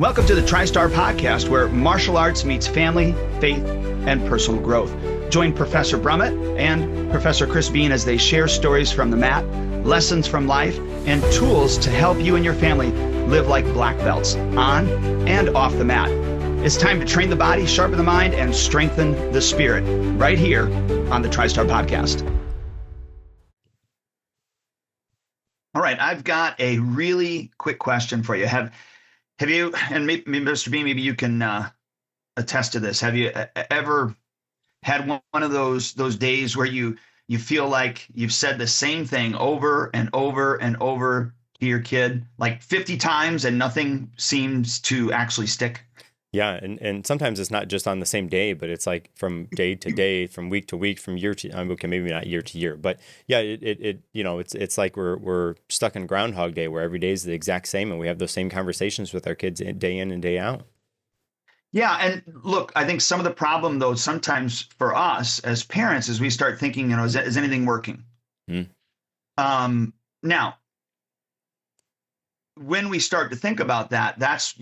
Welcome to the TriStar Podcast, where martial arts meets family, faith, and personal growth. Join Professor Brummett and Professor Chris Bean as they share stories from the mat, lessons from life, and tools to help you and your family live like black belts on and off the mat. It's time to train the body, sharpen the mind, and strengthen the spirit right here on the TriStar Podcast. All right, I've got a really quick question for you. Have you, and maybe Mr. Bean, maybe you can attest to this. Have you ever had one of those days where you feel like you've said the same thing over and over and over to your kid, like 50 times, and nothing seems to actually stick? Yeah, and sometimes it's not just on the same day, but it's like from day to day, from week to week, from year to okay, maybe not year to year, but yeah, it's like we're stuck in Groundhog Day, where every day is the exact same, and we have those same conversations with our kids day in and day out. Yeah, and look, I think some of the problem, though, sometimes for us as parents, is we start thinking, is anything working? Now, when we start to think about that, that's,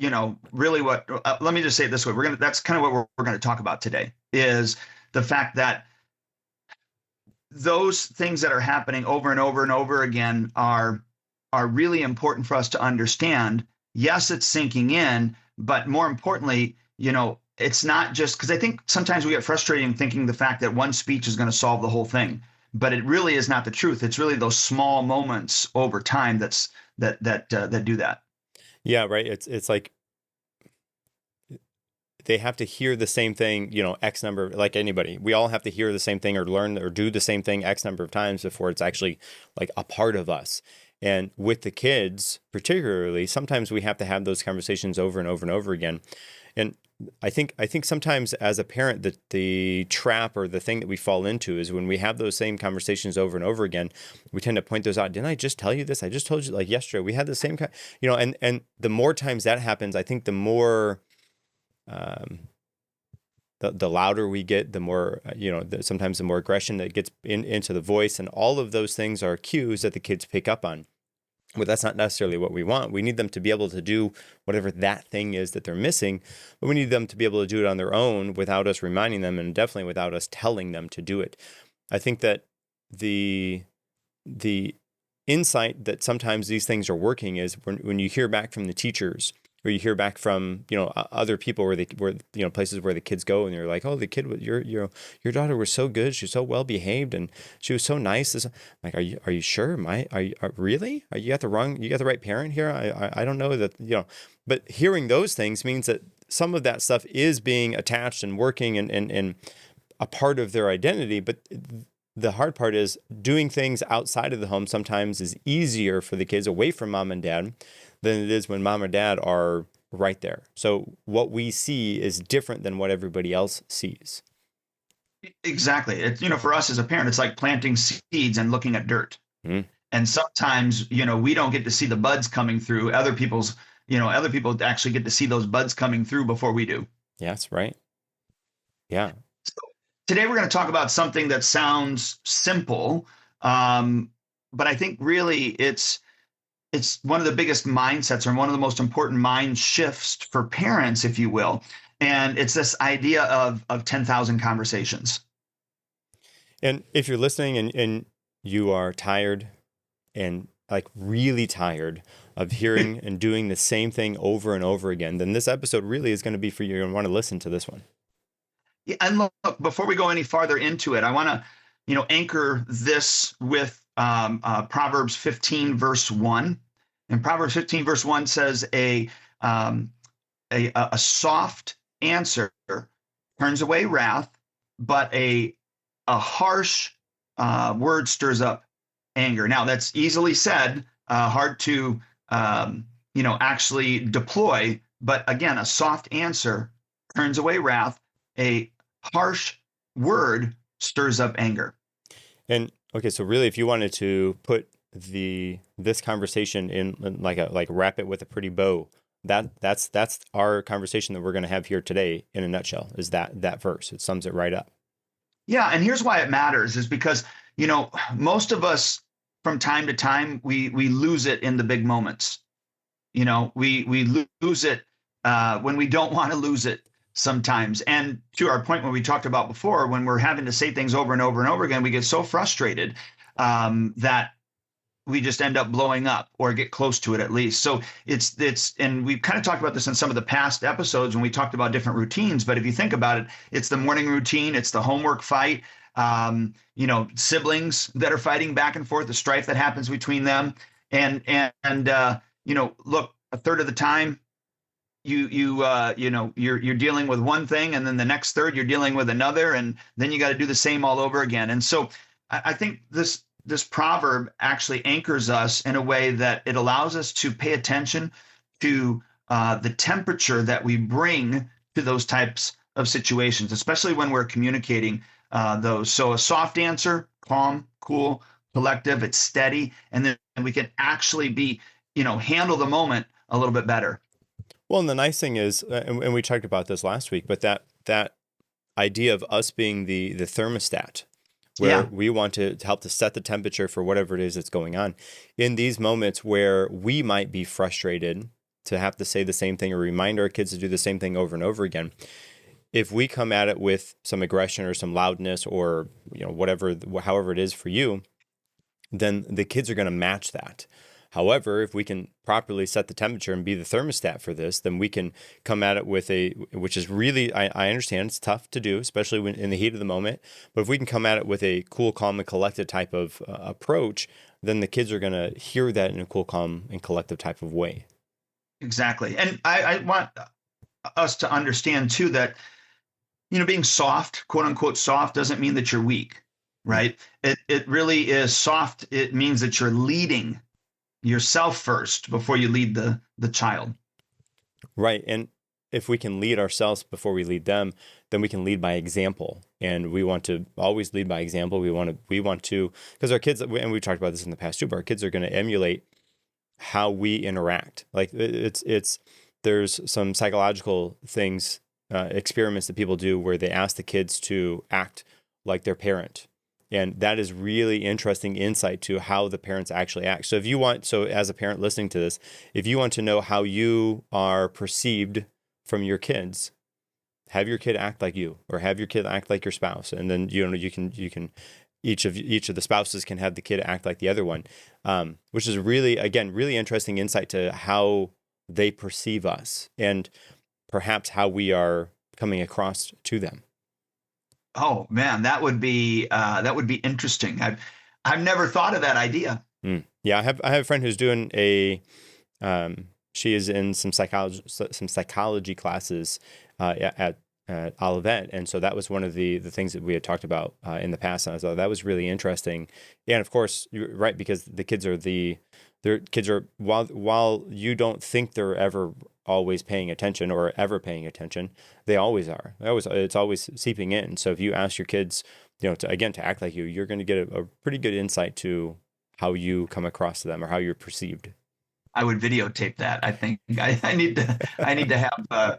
really what, let me just say it this way. That's kind of what we're going to talk about today, is the fact that those things that are happening over and over and over again are really important for us to understand. Yes, it's sinking in, but more importantly, it's not just, because I think sometimes we get frustrated in thinking the fact that one speech is going to solve the whole thing, but it really is not the truth. It's really those small moments over time that do that. Yeah, right. It's like they have to hear the same thing, X number, like anybody. We all have to hear the same thing or learn or do the same thing X number of times before it's actually like a part of us. And with the kids, particularly, sometimes we have to have those conversations over and over and over again. And I think sometimes as a parent, the trap or the thing that we fall into is when we have those same conversations over and over again, we tend to point those out. Didn't I just tell you this? I just told you, like yesterday, we had the same kind, and the more times that happens, I think the more, the louder we get, the more, sometimes the more aggression that gets into the voice, and all of those things are cues that the kids pick up on. But that's not necessarily what we want. We need them to be able to do whatever that thing is that they're missing, but we need them to be able to do it on their own without us reminding them, and definitely without us telling them to do it. I think that the insight that sometimes these things are working is when you hear back from the teachers, or you hear back from other people where places where the kids go, and you're like, oh, the kid, your daughter was so good, she's so well behaved, and she was so nice. I'm like, are you sure? Really? You got the right parent here? I don't know that, but hearing those things means that some of that stuff is being attached and working and a part of their identity. But the hard part is doing things outside of the home sometimes is easier for the kids away from mom and dad than it is when mom or dad are right there. So what we see is different than what everybody else sees. Exactly. It's, for us as a parent, it's like planting seeds and looking at dirt. And sometimes, we don't get to see the buds coming through. Other people actually get to see those buds coming through before we do. Yeah, that's right. Yeah. So today we're going to talk about something that sounds simple, but I think really it's one of the biggest mindsets, or one of the most important mind shifts for parents, if you will. And it's this idea of 10,000 conversations. And if you're listening and you are tired, and like really tired of hearing and doing the same thing over and over again, then this episode really is going to be for you. You're going to want to listen to this one. Yeah, and look, before we go any farther into it, I want to, anchor this with Proverbs 15, verse 1. And Proverbs 15, verse 1 says, a soft answer turns away wrath, but a harsh word stirs up anger. Now, that's easily said, hard to actually deploy. But again, a soft answer turns away wrath. A harsh word stirs up anger. And okay, so really, if you wanted to put this conversation in like wrap it with a pretty bow, that's our conversation that we're going to have here today in a nutshell, is that verse. It sums it right up. Yeah, and here's why it matters, is because most of us from time to time we lose it in the big moments. We lose it when we don't want to lose it sometimes. And to our point, when we talked about before, when we're having to say things over and over and over again, we get so frustrated that we just end up blowing up or get close to it at least. So and we've kind of talked about this in some of the past episodes when we talked about different routines. But if you think about it, it's the morning routine, it's the homework fight, siblings that are fighting back and forth, the strife that happens between them. And look, a third of the time you're dealing with one thing, and then the next third you're dealing with another, and then you got to do the same all over again. And so I think this proverb actually anchors us in a way that it allows us to pay attention to the temperature that we bring to those types of situations, especially when we're communicating those. So a soft answer, calm, cool, collective, it's steady, and then we can actually handle the moment a little bit better. Well, and the nice thing is, and we talked about this last week, but that idea of us being the thermostat, where we want to help to set the temperature for whatever it is that's going on. In these moments where we might be frustrated to have to say the same thing or remind our kids to do the same thing over and over again, if we come at it with some aggression or some loudness or however it is for you, then the kids are going to match that. However, if we can properly set the temperature and be the thermostat for this, then we can come at it with which is really, I understand it's tough to do, especially when in the heat of the moment, but if we can come at it with a cool, calm, and collected type of approach, then the kids are going to hear that in a cool, calm, and collective type of way. Exactly. And I want us to understand too that, being soft, quote unquote soft, doesn't mean that you're weak, right? It really is soft. It means that you're leading yourself first before you lead the child. Right. And if we can lead ourselves before we lead them, then we can lead by example. And we want to always lead by example. We want to, because our kids, and we've talked about this in the past too, but our kids are going to emulate how we interact. Like there's some psychological things, experiments that people do where they ask the kids to act like their parent. And that is really interesting insight to how the parents actually act. So as a parent listening to this, if you want to know how you are perceived from your kids, have your kid act like you, or have your kid act like your spouse. And then, you can, each of the spouses can have the kid act like the other one, which is really interesting insight to how they perceive us and perhaps how we are coming across to them. Oh man, that would be interesting. I've never thought of that idea. Yeah, I have a friend who's doing she is in some psychology classes at Olivet, and so that was one of the things that we had talked about in the past. And I thought that was really interesting. And of course, you're right, because the kids are while you don't think they're ever always paying attention or ever paying attention, they always are. It's always seeping in. So if you ask your kids, to act like you, you're going to get a pretty good insight to how you come across to them or how you're perceived. I would videotape that. I think I need to have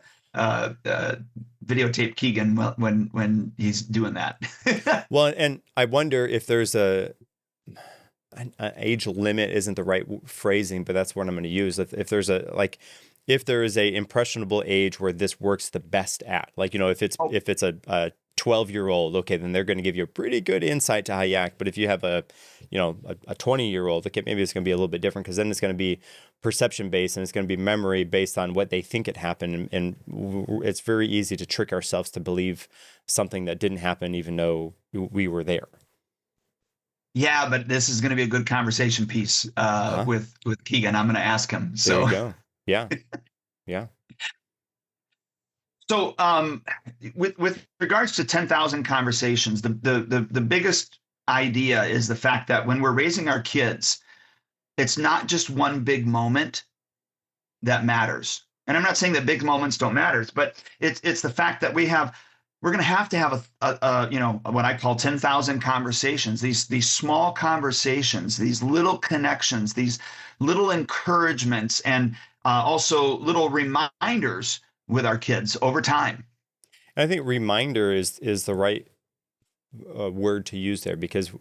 videotape Keegan when he's doing that. Well, and I wonder if there's an age limit isn't the right phrasing, but that's what I'm going to use. If there is a impressionable age where this works the best at, if it's a 12-year-old, okay, then they're going to give you a pretty good insight to how you act. But if you have a 20-year-old, okay, maybe it's going to be a little bit different, because then it's going to be perception based and it's going to be memory based on what they think it happened. And it's very easy to trick ourselves to believe something that didn't happen, even though we were there. Yeah, but this is going to be a good conversation piece with Keegan. I'm going to ask him. So there you go. Yeah. Yeah. So with regards to 10,000 conversations, the biggest idea is the fact that when we're raising our kids, it's not just one big moment that matters. And I'm not saying that big moments don't matter, but it's the fact that we're going to have a what I call 10,000 conversations, these small conversations, these little connections, these little encouragements, and also little reminders with our kids over time. And I think reminder is the right word to use there, because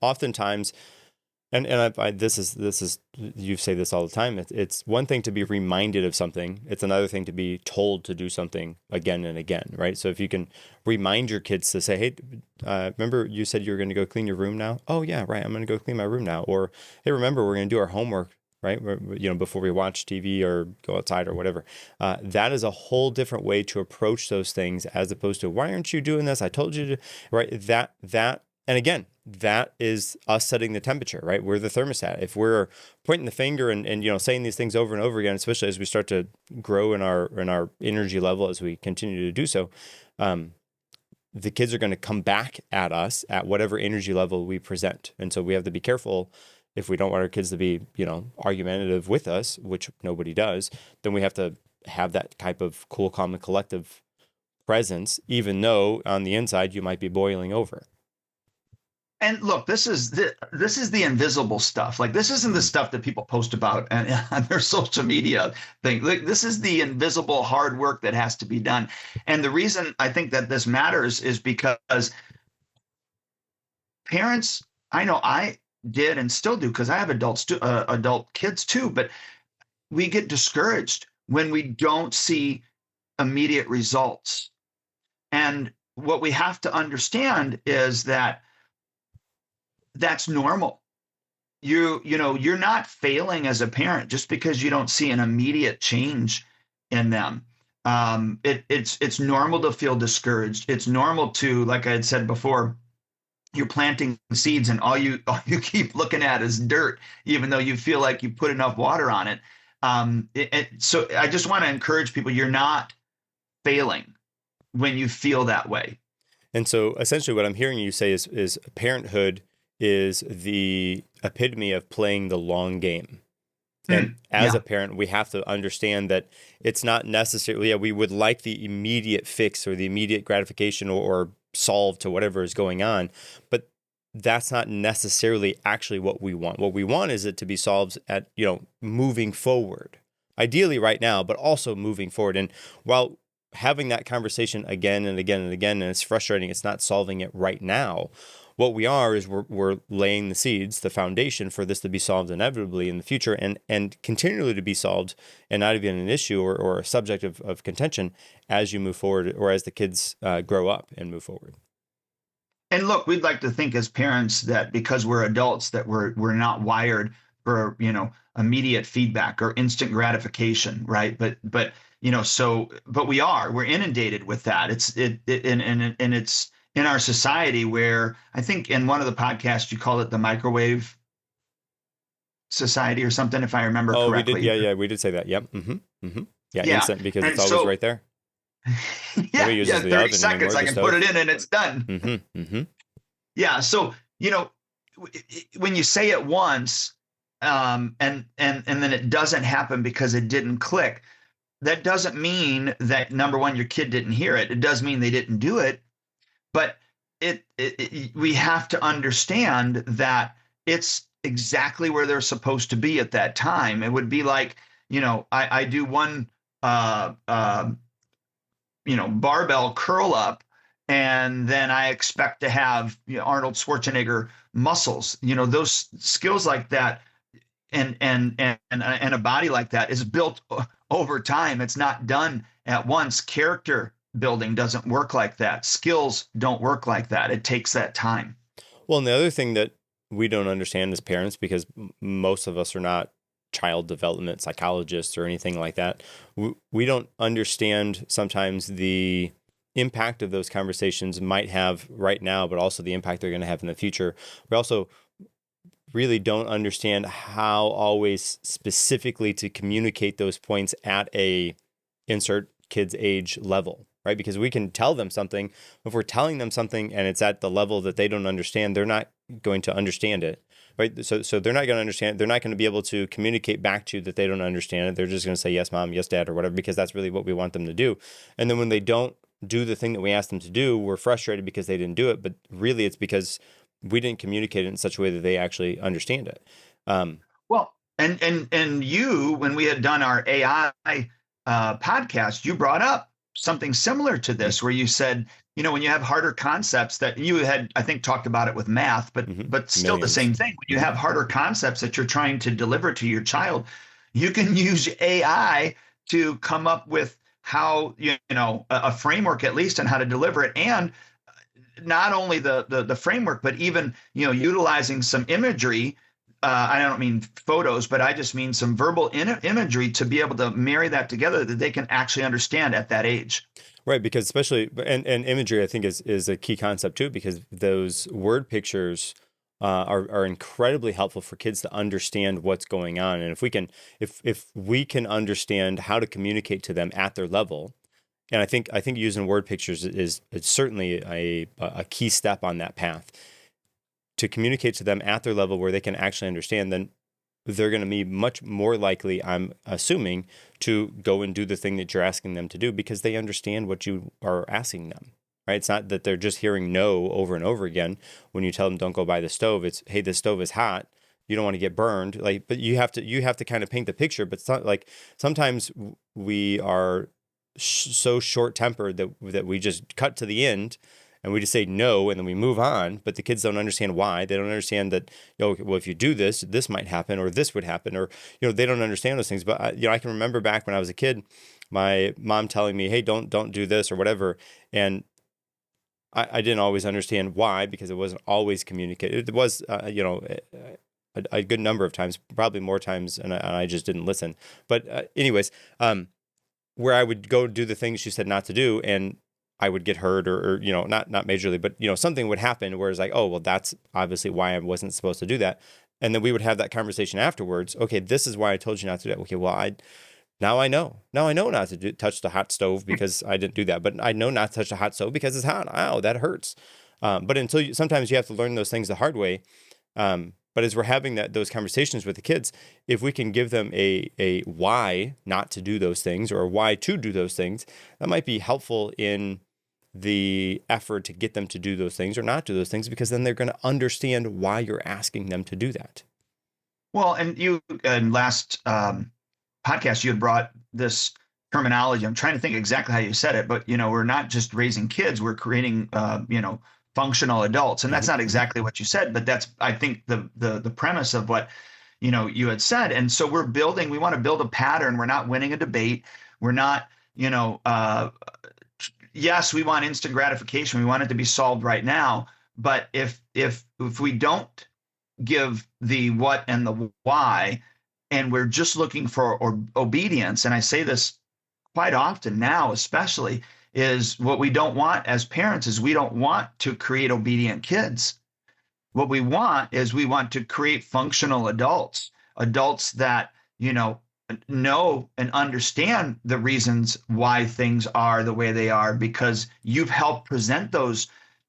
oftentimes This is you say this all the time. It's one thing to be reminded of something. It's another thing to be told to do something again and again, right? So if you can remind your kids to say, "Hey, remember you said you were going to go clean your room now? Oh yeah, right. I'm going to go clean my room now." Or, "Hey, remember we're going to do our homework, right? Before we watch TV or go outside or whatever." That is a whole different way to approach those things, as opposed to, "Why aren't you doing this? I told you to." Right? And again, that is us setting the temperature, right? We're the thermostat. If we're pointing the finger and saying these things over and over again, especially as we start to grow in our energy level as we continue to do so, the kids are going to come back at us at whatever energy level we present. And so we have to be careful. If we don't want our kids to be, argumentative with us, which nobody does, then we have to have that type of cool, calm, and collective presence, even though on the inside you might be boiling over. And look, this is the invisible stuff. Like, this isn't the stuff that people post about on their social media thing. Like, this is the invisible hard work that has to be done. And the reason I think that this matters is because parents, I know I did and still do, because I have adult kids too, but we get discouraged when we don't see immediate results. And what we have to understand is that that's normal. You're not failing as a parent just because you don't see an immediate change in them. It's normal to feel discouraged. It's normal to, like I had said before, you're planting seeds and all you keep looking at is dirt, even though you feel like you put enough water on it. So I just want to encourage people, you're not failing when you feel that way. And so essentially what I'm hearing you say is parenthood is the epitome of playing the long game. And as a parent, we have to understand that it's not necessarily, we would like the immediate fix or the immediate gratification or solve to whatever is going on, but that's not necessarily actually what we want. What we want is it to be solved at, moving forward, ideally right now, but also moving forward. And while having that conversation again and again and again, and it's frustrating, it's not solving it right now. What we are is we're laying the seeds, the foundation for this to be solved inevitably in the future and continually to be solved and not even an issue or a subject of contention as you move forward or as the kids grow up and move forward. And look, we'd like to think as parents that because we're adults that we're not wired for, immediate feedback or instant gratification, right? But we're inundated with that. It's in our society where I think in one of the podcasts you called it the microwave society or something, if I remember correctly. We did. Yeah, we did say that. Yep. Mm-hmm. Mm-hmm. Yeah, instant, because it's always right there. 30 seconds I can put it in and it's done. Mm-hmm. Mm-hmm. Yeah. So, when you say it once and then it doesn't happen because it didn't click, that doesn't mean that, number one, your kid didn't hear it. It does mean they didn't do it. But we have to understand that it's exactly where they're supposed to be at that time. It would be like, I do one, barbell curl up, and then I expect to have Arnold Schwarzenegger muscles. Those skills like that, and a body like that is built over time. It's not done at once. Character building doesn't work like that. Skills don't work like that. It takes that time. Well, and the other thing that we don't understand as parents, because most of us are not child development psychologists or anything like that, we don't understand sometimes the impact of those conversations might have right now, but also the impact they're going to have in the future. We also really don't understand how always specifically to communicate those points at a insert kid's age level. Right? Because we can tell them something. If we're telling them something and it's at the level that they don't understand, they're not going to understand it. Right? So they're not going to understand. They're not going to be able to communicate back to you that they don't understand it. They're just going to say, yes, mom, yes, dad, or whatever, because that's really what we want them to do. And then when they don't do the thing that we asked them to do, we're frustrated because they didn't do it. But really it's because we didn't communicate it in such a way that they actually understand it. Well, and you, when we had done our AI podcast, you brought up something similar to this, where you said, when you have harder concepts that you had, I think, talked about it with math, but still the Millions. same thing. When you have harder concepts that you're trying to deliver to your child, you can use AI to come up with how, a framework at least on how to deliver it. And not only the framework, but even, utilizing some imagery. I don't mean photos, but I just mean some verbal imagery to be able to marry that together that they can actually understand at that age. Right, because especially and imagery, I think is a key concept too, because those word pictures are incredibly helpful for kids to understand what's going on, and if we can understand how to communicate to them at their level, and I think using word pictures is certainly a key step on that path to communicate to them at their level where they can actually understand. Then they're going to be much more likely, I'm assuming, to go and do the thing that you're asking them to do because they understand what you are asking them, right? It's not that they're just hearing no over and over again. When you tell them don't go by the stove, it's, hey, the stove is hot. You don't want to get burned. Like, but you have to kind of paint the picture. But it's not like sometimes we are so short tempered that we just cut to the end and we just say no and then we move on, but the kids don't understand why. They don't understand that, well, if you do this, this might happen or this would happen, or, they don't understand those things. But I can remember back when I was a kid, my mom telling me, hey, don't do this or whatever. And I didn't always understand why, because it wasn't always communicated. It was, a good number of times, probably more times, and I just didn't listen. But anyways, where I would go do the things she said not to do, and I would get hurt or not majorly, but something would happen where it's like, oh, well, that's obviously why I wasn't supposed to do that. And then we would have that conversation afterwards. Okay, this is why I told you not to do that. Okay, well, now I know not to touch the hot stove because I didn't do that, but I know not to touch the hot stove because it's hot. Ow, that hurts. But sometimes you have to learn those things the hard way. But as we're having those conversations with the kids, if we can give them a why not to do those things or a why to do those things, that might be helpful in the effort to get them to do those things or not do those things, because then they're going to understand why you're asking them to do that. Well, and you in last podcast, you had brought this terminology. I'm trying to think exactly how you said it, but we're not just raising kids; we're creating functional adults, and that's not exactly what you said, but that's, I think, the premise of what you had said. And so we want to build a pattern. We're not winning a debate. We're not yes, we want instant gratification. We want it to be solved right now. But if we don't give the what and the why, and we're just looking for obedience, and I say this quite often now, especially, is what we don't want as parents is we don't want to create obedient kids. What we want is we want to create functional adults that, know and understand the reasons why things are the way they are, because you've helped present those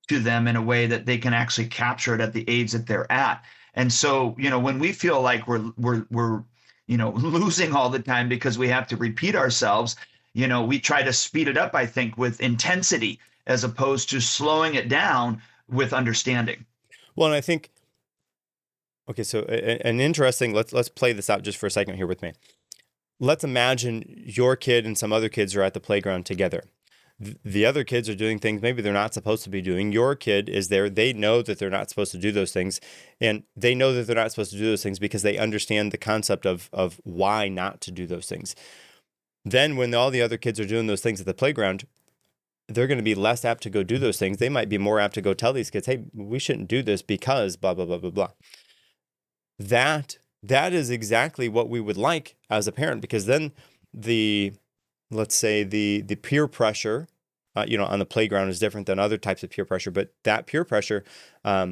to them in a way that they can actually capture it at the age that they're at. And so, when we feel like we're losing all the time because we have to repeat ourselves, we try to speed it up, I think, with intensity as opposed to slowing it down with understanding. Well, and I think, okay, so an interesting, let's play this out just for a second here with me. Let's imagine your kid and some other kids are at the playground together. The other kids are doing things maybe they're not supposed to be doing. Your kid is there. They know that they're not supposed to do those things. And they know that they're not supposed to do those things because they understand the concept of why not to do those things. Then when all the other kids are doing those things at the playground, they're going to be less apt to go do those things. They might be more apt to go tell these kids, hey, we shouldn't do this because blah, blah, blah, blah, blah. That is exactly what we would like as a parent, because then let's say the peer pressure, on the playground is different than other types of peer pressure, but that peer pressure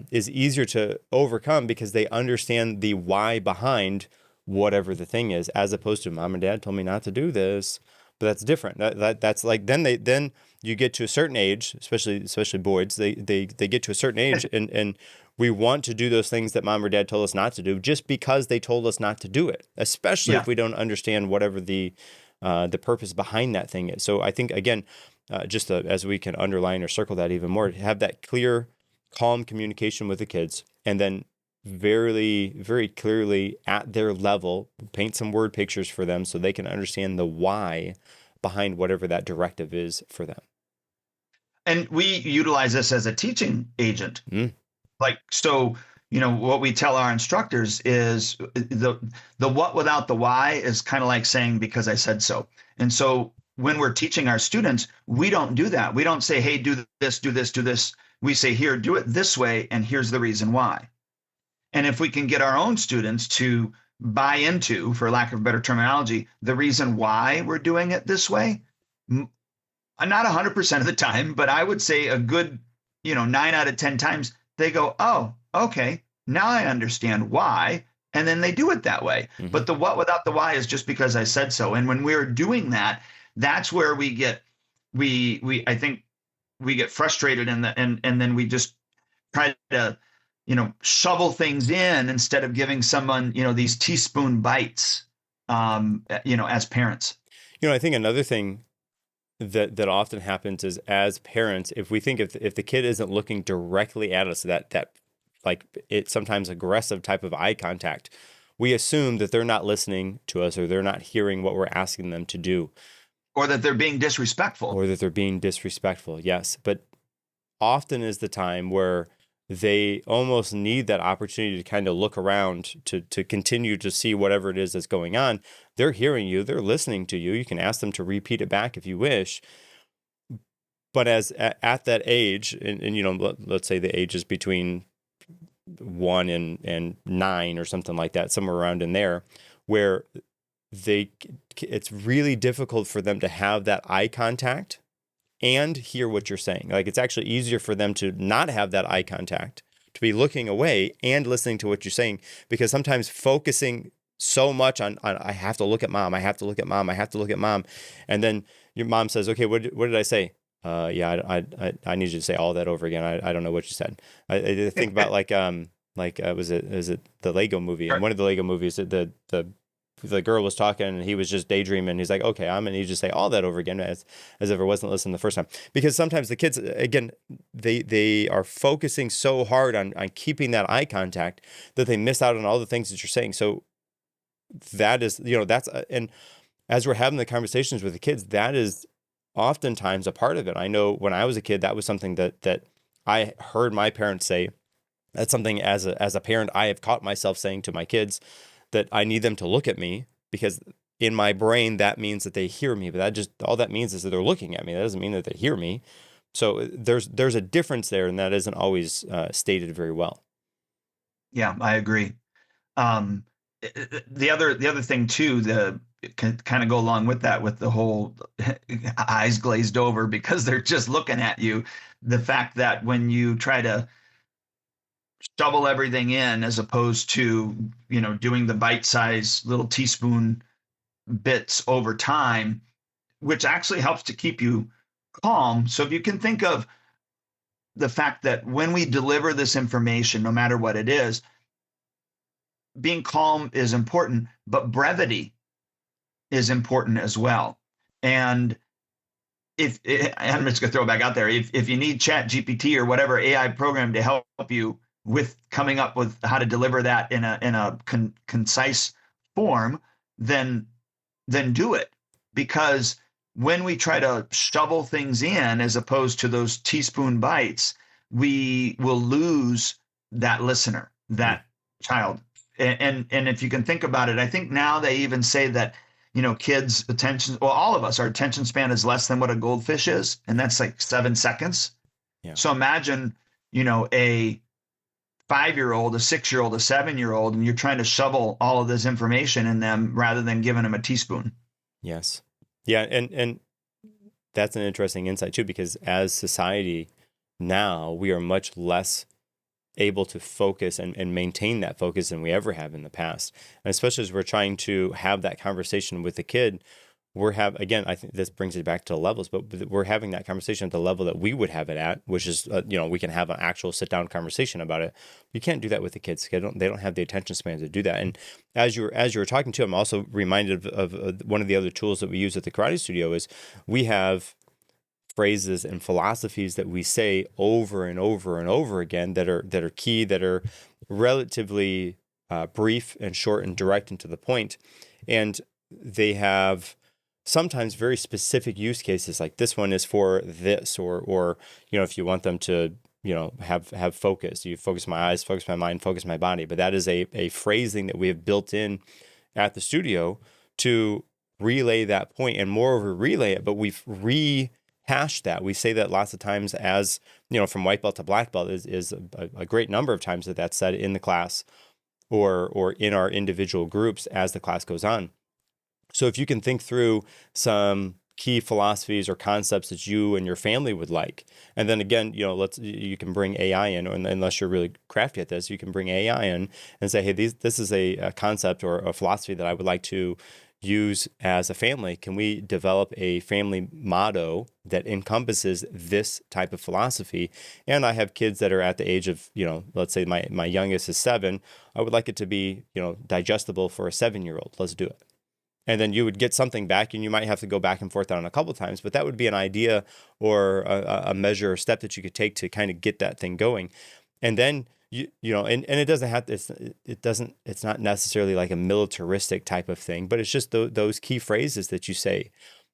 is easier to overcome because they understand the why behind whatever the thing is, as opposed to mom and dad told me not to do this. But that's different. That's like then you get to a certain age, especially boys, they get to a certain age and we want to do those things that mom or dad told us not to do just because they told us not to do it, especially if we don't understand whatever the purpose behind that thing is. So I think, again, as we can underline or circle that even more, have that clear, calm communication with the kids, and then very, very clearly at their level, paint some word pictures for them so they can understand the why behind whatever that directive is for them. And we utilize this as a teaching agent. Like, so, what we tell our instructors is the what without the why is kind of like saying, because I said so. And so when we're teaching our students, we don't do that. We don't say, hey, do this, do this, do this. We say, here, do it this way, and here's the reason why. And if we can get our own students to buy into, for lack of better terminology, the reason why we're doing it this way, not 100% of the time, but I would say a good, 9 out of 10 times, they go, oh, okay, now I understand why. And then they do it that way. Mm-hmm. But the what without the why is just because I said so. And when we're doing that, that's where we get, I think we get frustrated and then we just try to, shovel things in instead of giving someone, these teaspoon bites, as parents. I think another thing that often happens is, as parents, if we think if the kid isn't looking directly at us, that like it's sometimes aggressive type of eye contact, we assume that they're not listening to us or they're not hearing what we're asking them to do. Or that they're being disrespectful. Yes. But often is the time where they almost need that opportunity to kind of look around to continue to see whatever it is that's going on. They're hearing you. They're listening to you. You can ask them to repeat it back if you wish. But at that age, and let's say the age is between 1 and 9 or something like that, somewhere around in there, where it's really difficult for them to have that eye contact and hear what you're saying. Like, it's actually easier for them to not have that eye contact, to be looking away and listening to what you're saying, because sometimes focusing so much on I have to look at mom, and then your mom says, okay, what did I say? I need you to say all that over again. I don't know what you said. I think about was it the Lego movie? And one of the Lego movies, the girl was talking and he was just daydreaming. He's like, okay, I'm going to need you to say all that over again, as if it wasn't listening the first time. Because sometimes the kids, again, they are focusing so hard on keeping that eye contact that they miss out on all the things that you're saying. So that is, and as we're having the conversations with the kids, that is oftentimes a part of it. I know when I was a kid, that was something that I heard my parents say. That's something as a parent, I have caught myself saying to my kids, that I need them to look at me, because in my brain, that means that they hear me. But all that means is that they're looking at me. That doesn't mean that they hear me. So there's a difference there, and that isn't always stated very well. Yeah, I agree. The other thing too, can kind of go along with that, with the whole eyes glazed over because they're just looking at you. The fact that when you try to shovel everything in, as opposed to, doing the bite-sized little teaspoon bits over time, which actually helps to keep you calm. So if you can think of the fact that when we deliver this information, no matter what it is, being calm is important, but brevity is important as well. And I'm just going to throw it back out there. If you need ChatGPT or whatever AI program to help you with coming up with how to deliver that in a concise form, then do it. Because when we try to shovel things in as opposed to those teaspoon bites, we will lose that listener, that child. And if you can think about it, I think now they even say that, kids' attention, well, all of us, our attention span is less than what a goldfish is, and that's like 7 seconds. Yeah. So imagine, a 5-year-old, a 6-year-old, a 7-year-old, and you're trying to shovel all of this information in them rather than giving them a teaspoon. Yes. Yeah. And that's an interesting insight too, because as society now, we are much less able to focus and maintain that focus than we ever have in the past. And especially as we're trying to have that conversation with the kid, again, I think this brings it back to levels, but we're having that conversation at the level that we would have it at, which is, we can have an actual sit down conversation about it. You can't do that with the kids. They don't have the attention span to do that. And as you were talking to, I'm also reminded of one of the other tools that we use at the Karate Studio is we have phrases and philosophies that we say over and over and over again that are key, that are relatively brief and short and direct and to the point. And they have sometimes very specific use cases, like this one is for this, or if you want them to have focus, you focus my eyes, focus my mind, focus my body. But that is a phrasing that we have built in at the studio to relay that point, and moreover relay it, but we've rehashed that. We say that lots of times, as from white belt to black belt is a great number of times that's said in the class or in our individual groups as the class goes on. So if you can think through some key philosophies or concepts that you and your family would like, and then again, you can bring AI in, or unless you're really crafty at this, you can bring AI in and say, hey, this is a concept or a philosophy that I would like to use as a family. Can we develop a family motto that encompasses this type of philosophy? And I have kids that are at the age of, let's say my youngest is 7. I would like it to be, digestible for a 7-year-old. Let's do it. And then you would get something back, and you might have to go back and forth on it a couple of times, but that would be an idea or a measure or step that you could take to kind of get that thing going. And then and it doesn't have to, it's not necessarily like a militaristic type of thing, but it's just those key phrases that you say.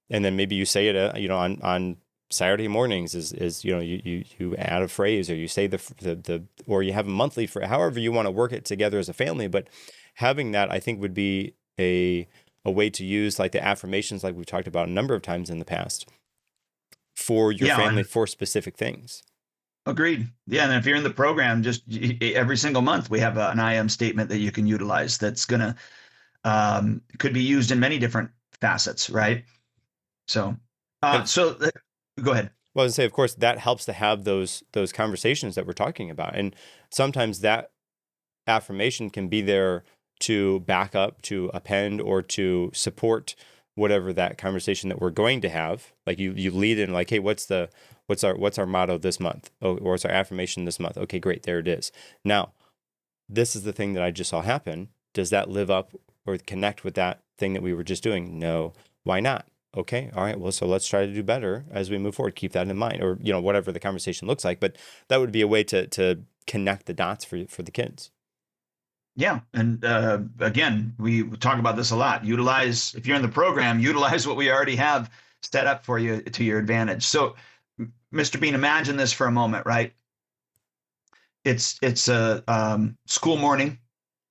And then maybe you say it, on Saturday mornings is you add a phrase, or you say the or you have a monthly for however you want to work it together as a family. But having that, I think, would be a way to use like the affirmations, like we've talked about a number of times in the past, for your family, for specific things. Agreed. Yeah. And if you're in the program, just every single month, we have an I am statement that you can utilize that's going to, could be used in many different facets. Right. So, go ahead. Well, I was say, of course, that helps to have those conversations that we're talking about. And sometimes that affirmation can be there to back up, to append, or to support whatever that conversation that we're going to have. Like you lead in like, hey, what's our motto this month? Oh, or what's our affirmation this month? Okay, great. There it is. Now, this is the thing that I just saw happen. Does that live up or connect with that thing that we were just doing? No. Why not? Okay. All right. Well, so let's try to do better as we move forward. Keep that in mind, or, whatever the conversation looks like, but that would be a way to connect the dots for the kids. Yeah. And again, we talk about this a lot. If you're in the program, utilize what we already have set up for you to your advantage. So, Mr. Bean, imagine this for a moment, right? It's a school morning.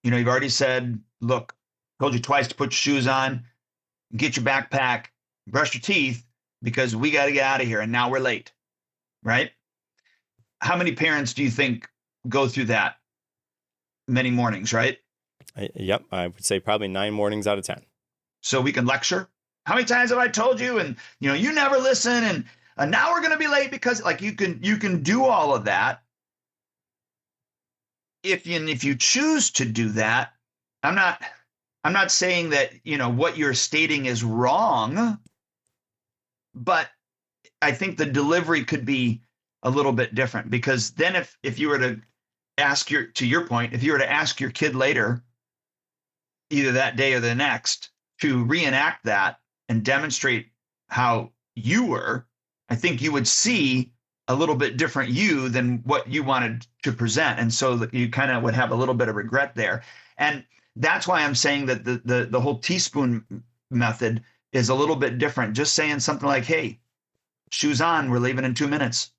You've already said, look, told you twice to put your shoes on, get your backpack, brush your teeth, because we got to get out of here. And now we're late, right? How many parents do you think go through that? Many mornings, right? Yep. I would say probably 9 mornings out of 10. So we can lecture. How many times have I told you? And, you never listen. And now we're going to be late because you can do all of that. If you choose to do that, I'm not saying that, what you're stating is wrong, but I think the delivery could be a little bit different, because then if you were to ask to your point, if you were to ask your kid later, either that day or the next, to reenact that and demonstrate how you were, I think you would see a little bit different you than what you wanted to present. And so that you kind of would have a little bit of regret there. And that's why I'm saying that the whole teaspoon method is a little bit different. Just saying something like, hey, shoes on, we're leaving in 2 minutes.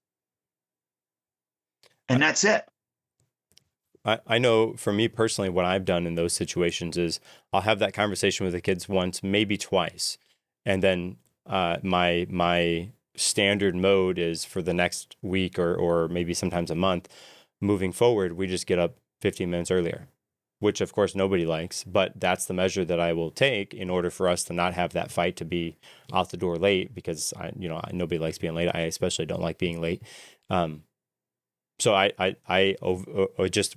And that's it. I know for me personally, what I've done in those situations is I'll have that conversation with the kids once, maybe twice. And then my standard mode is for the next week or maybe sometimes a month moving forward, we just get up 15 minutes earlier, which of course nobody likes, but that's the measure that I will take in order for us to not have that fight to be out the door late, because nobody likes being late. I especially don't like being late. So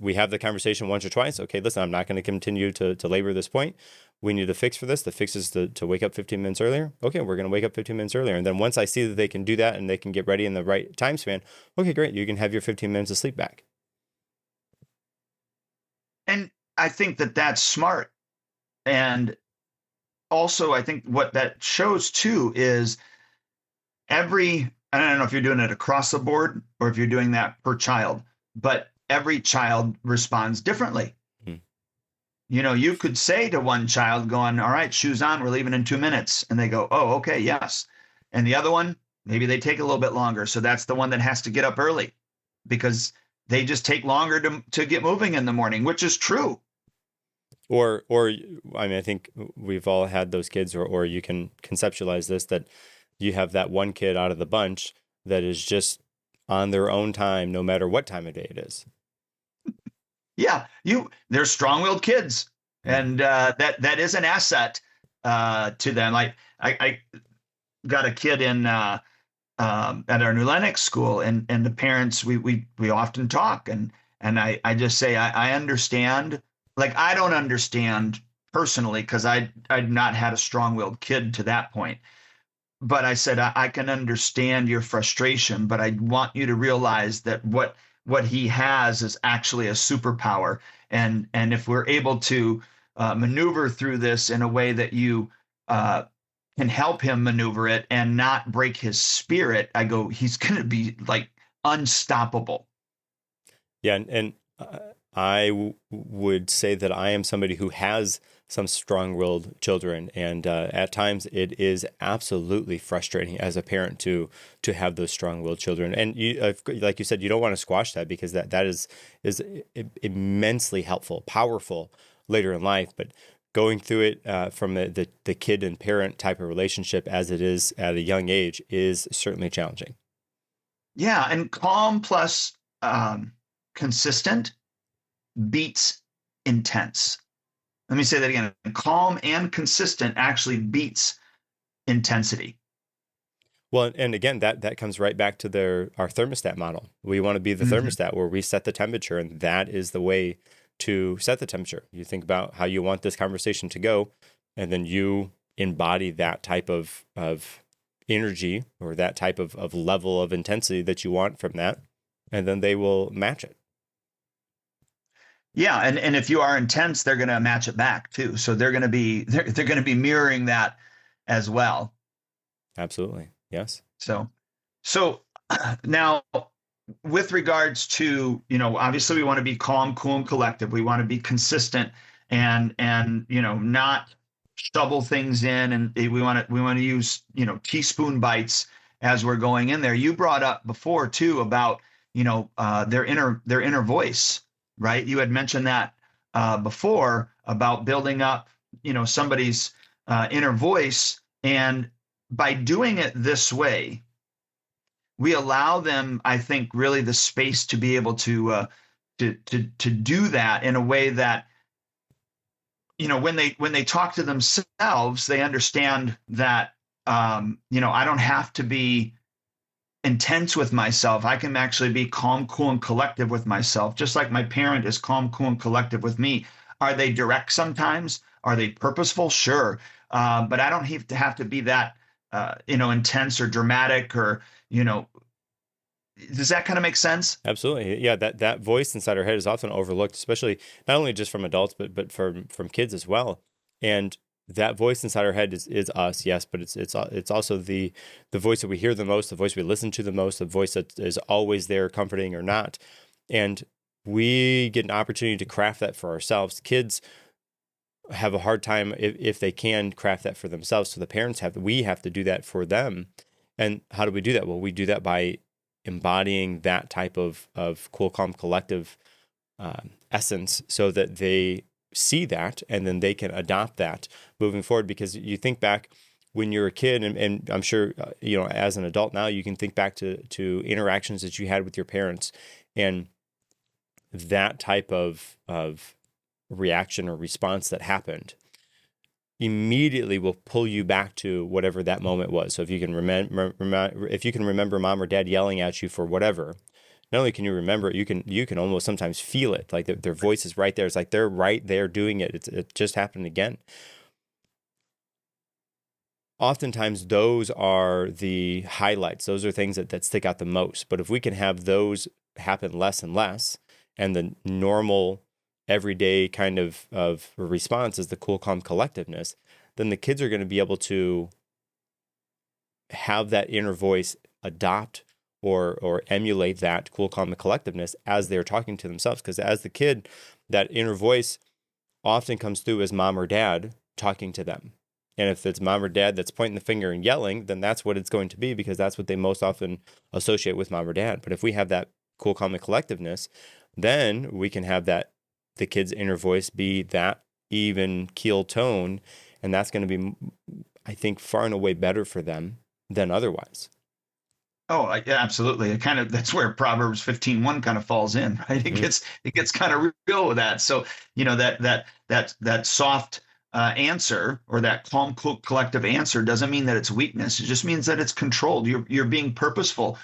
we have the conversation once or twice. Okay, listen, I'm not going to continue to labor this point. We need to fix for this. The fix is to wake up 15 minutes earlier. Okay, we're going to wake up 15 minutes earlier. And then once I see that they can do that and they can get ready in the right time span, okay, great. You can have your 15 minutes of sleep back. And I think that that's smart. And also, I think what that shows too is I don't know if you're doing it across the board or if you're doing that per child, but every child responds differently. You could say to one child going, all right, shoes on, we're leaving in 2 minutes. And they go, oh, okay, yes. And the other one, maybe they take a little bit longer. So that's the one that has to get up early because they just take longer to get moving in the morning, which is true. Or I mean, I think we've all had those kids, or you can conceptualize this, that you have that one kid out of the bunch that is just on their own time, no matter what time of day it is. Yeah, they're strong-willed kids, and that is an asset to them. I got a kid in at our New Lenox school, and the parents we often talk, and I just say I understand. Like, I don't understand personally because I'd not had a strong-willed kid to that point. But I said, I can understand your frustration, but I want you to realize that what he has is actually a superpower. And if we're able to maneuver through this in a way that you can help him maneuver it and not break his spirit, I go, he's going to be like unstoppable. Yeah. And I would say that I am somebody who has some strong-willed children, and at times it is absolutely frustrating as a parent to have those strong-willed children. And you, like you said, you don't want to squash that because that is immensely helpful, powerful later in life. But going through it from the kid and parent type of relationship as it is at a young age is certainly challenging. Yeah, and calm plus consistent beats intense. Let me say that again. Calm and consistent actually beats intensity. Well, and again, that comes right back to our thermostat model. We want to be the thermostat where we set the temperature, and that is the way to set the temperature. You think about how you want this conversation to go, and then you embody that type of energy or that type of level of intensity that you want from that, and then they will match it. Yeah, and if you are intense, they're going to match it back too. So they're going to be mirroring that as well. Absolutely, yes. So now, with regards to obviously we want to be calm, cool, and collective. We want to be consistent and not shovel things in, and we want to use teaspoon bites as we're going in there. You brought up before too about their inner voice. Right? You had mentioned that before about building up, somebody's inner voice. And by doing it this way, we allow them, I think, really the space to be able to do that in a way that, when they talk to themselves, they understand that, I don't have to be intense with myself. I can actually be calm, cool, and collective with myself, just like my parent is calm, cool, and collective with me. Are they direct sometimes? Are they purposeful? Sure. But I don't have to be that, intense or dramatic or, does that kind of make sense? Absolutely. Yeah. That voice inside our head is often overlooked, especially not only just from adults, but from kids as well. And that voice inside our head is us, yes, but it's also the voice that we hear the most, the voice we listen to the most, the voice that is always there, comforting or not. And we get an opportunity to craft that for ourselves. Kids have a hard time if they can craft that for themselves. So we have to do that for them. And how do we do that? Well, we do that by embodying that type of cool, calm, collective essence, so that they see that and then they can adopt that moving forward. Because you think back when you're a kid, and I'm sure as an adult now, you can think back to interactions that you had with your parents, and that type of reaction or response that happened immediately will pull you back to whatever that moment was. So if you can remember mom or dad yelling at you for whatever, not only can you remember it, you can almost sometimes feel it, like their voice is right there. It's like they're right there doing it. It just happened again. Oftentimes, those are the highlights. Those are things that stick out the most. But if we can have those happen less and less, and the normal, everyday kind of response is the cool, calm collectiveness, then the kids are going to be able to have that inner voice adopt or emulate that cool, calm, and collectiveness as they're talking to themselves. Because as the kid, that inner voice often comes through as mom or dad talking to them. And if it's mom or dad that's pointing the finger and yelling, then that's what it's going to be, because that's what they most often associate with mom or dad. But if we have that cool, calm, and collectiveness, then we can have that the kid's inner voice be that even keel tone, and that's going to be, I think, far and away better for them than otherwise. Oh, yeah, absolutely. It kind of, that's where Proverbs 15:1 kind of falls in, right? It gets kind of real with that. So, that soft answer, or that calm, collective answer, doesn't mean that it's weakness. It just means that it's controlled. You're being purposeful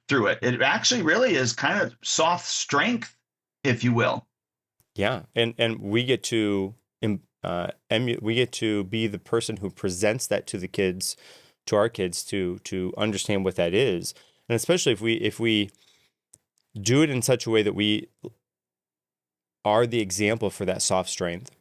through it. It actually really is kind of soft strength, if you will. Yeah, and we get to we get to be the person who presents that to the kids, to our kids, to understand what that is, and especially if we do it in such a way that we are the example for that soft strength,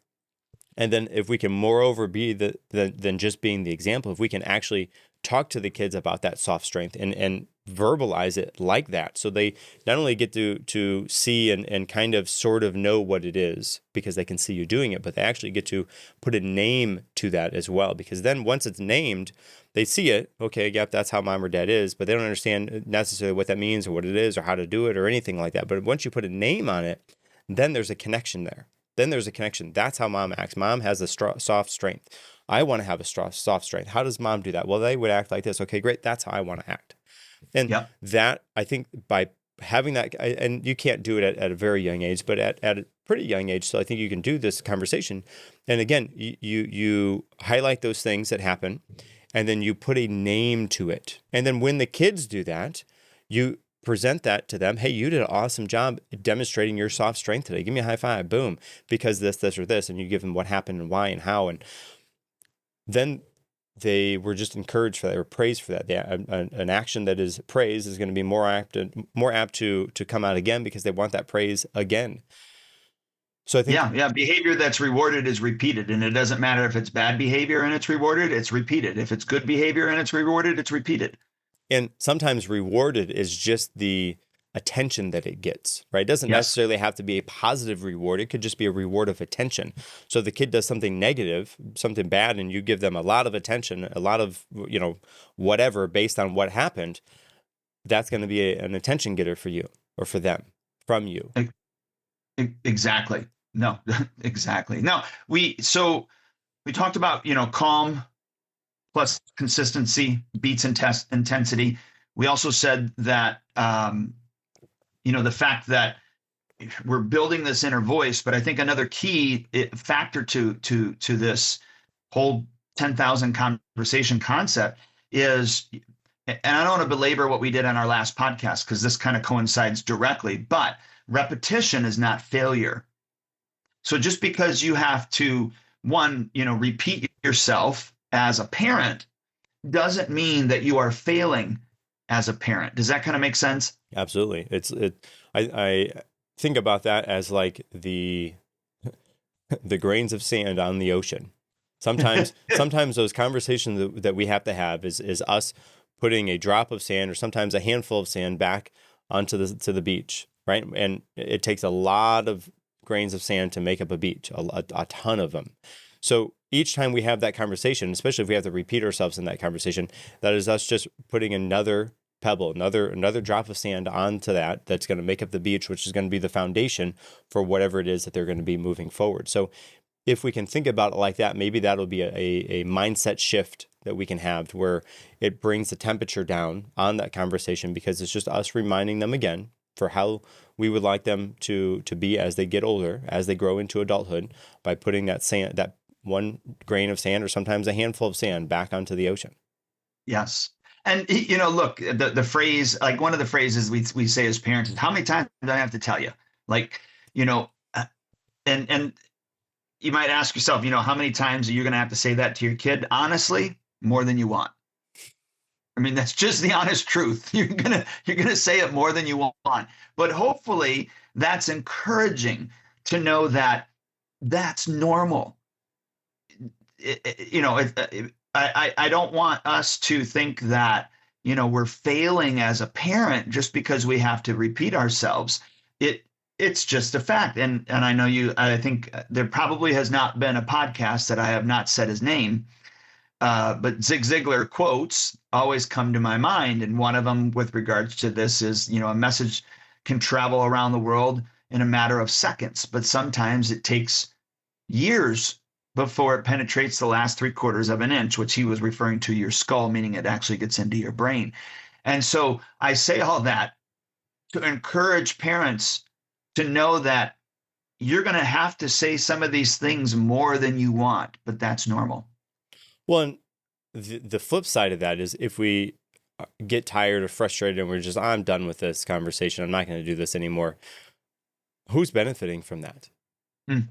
and then if we can moreover be than just being the example, if we can actually talk to the kids about that soft strength and verbalize it like that, so they not only get to see and kind of sort of know what it is because they can see you doing it, but they actually get to put a name to that as well, because then once it's named, they see it, okay, yep, that's how mom or dad is, but they don't understand necessarily what that means or what it is or how to do it or anything like that. But once you put a name on it, then there's a connection there. Then there's a connection. That's how mom acts. Mom has a soft strength. I want to have a soft strength. How does mom do that? Well, they would act like this. Okay, great. That's how I want to act. And that, I think, by having that, and you can't do it at a very young age, but at a pretty young age. So I think you can do this conversation. And again, you highlight those things that happen, and then you put a name to it. And then when the kids do that, you present that to them. Hey, you did an awesome job demonstrating your soft strength today. Give me a high five. Boom. Because this, or this. And you give them what happened and why and how. And then they were just encouraged for that, or praised for that. An action that is praised is going to be more apt to come out again, because they want that praise again. So I think behavior that's rewarded is repeated, and it doesn't matter if it's bad behavior and it's rewarded, it's repeated. If it's good behavior and it's rewarded, it's repeated. And sometimes rewarded is just the attention that it gets, right? It doesn't necessarily have to be a positive reward. It could just be a reward of attention. So if the kid does something negative, something bad, and you give them a lot of attention, a lot of, whatever based on what happened, that's going to be an attention getter for you, or for them, from you. Exactly. No, exactly. Now, we talked about, calm plus consistency beats intensity. We also said that, the fact that we're building this inner voice, but I think another key factor to this whole 10,000 conversation concept is, and I don't want to belabor what we did on our last podcast, because this kind of coincides directly, but repetition is not failure. So just because you have to, repeat yourself as a parent, doesn't mean that you are failing as a parent. Does that kind of make sense? Absolutely. I think about that as like the grains of sand on the ocean. Sometimes those conversations that we have to have is us putting a drop of sand, or sometimes a handful of sand, back onto the beach, right? And it takes a lot of grains of sand to make up a beach, a ton of them. So each time we have that conversation, especially if we have to repeat ourselves in that conversation, that is us just putting another pebble, another drop of sand onto that's going to make up the beach, which is going to be the foundation for whatever it is that they're going to be moving forward. So if we can think about it like that, maybe that'll be a mindset shift that we can have, to where it brings the temperature down on that conversation, because it's just us reminding them again for how we would like them to be as they get older, as they grow into adulthood, by putting that sand, that one grain of sand, or sometimes a handful of sand, back onto the ocean. Yes. And, look, the phrase, like one of the phrases we say as parents is, how many times do I have to tell you? Like, and you might ask yourself, how many times are you going to have to say that to your kid? Honestly, more than you want. I mean, that's just the honest truth. You're gonna say it more than you want. But hopefully that's encouraging to know that that's normal. I don't want us to think that, we're failing as a parent just because we have to repeat ourselves. it's just a fact. And I know I think there probably has not been a podcast that I have not said his name. But Zig Ziglar quotes always come to my mind. And one of them with regards to this is, a message can travel around the world in a matter of seconds, but sometimes it takes years before it penetrates the last 3/4 of an inch, which he was referring to your skull, meaning it actually gets into your brain. And so I say all that to encourage parents to know that you're going to have to say some of these things more than you want, but that's normal. Well, and the flip side of that is if we get tired or frustrated and we're just, I'm done with this conversation, I'm not going to do this anymore. Who's benefiting from that?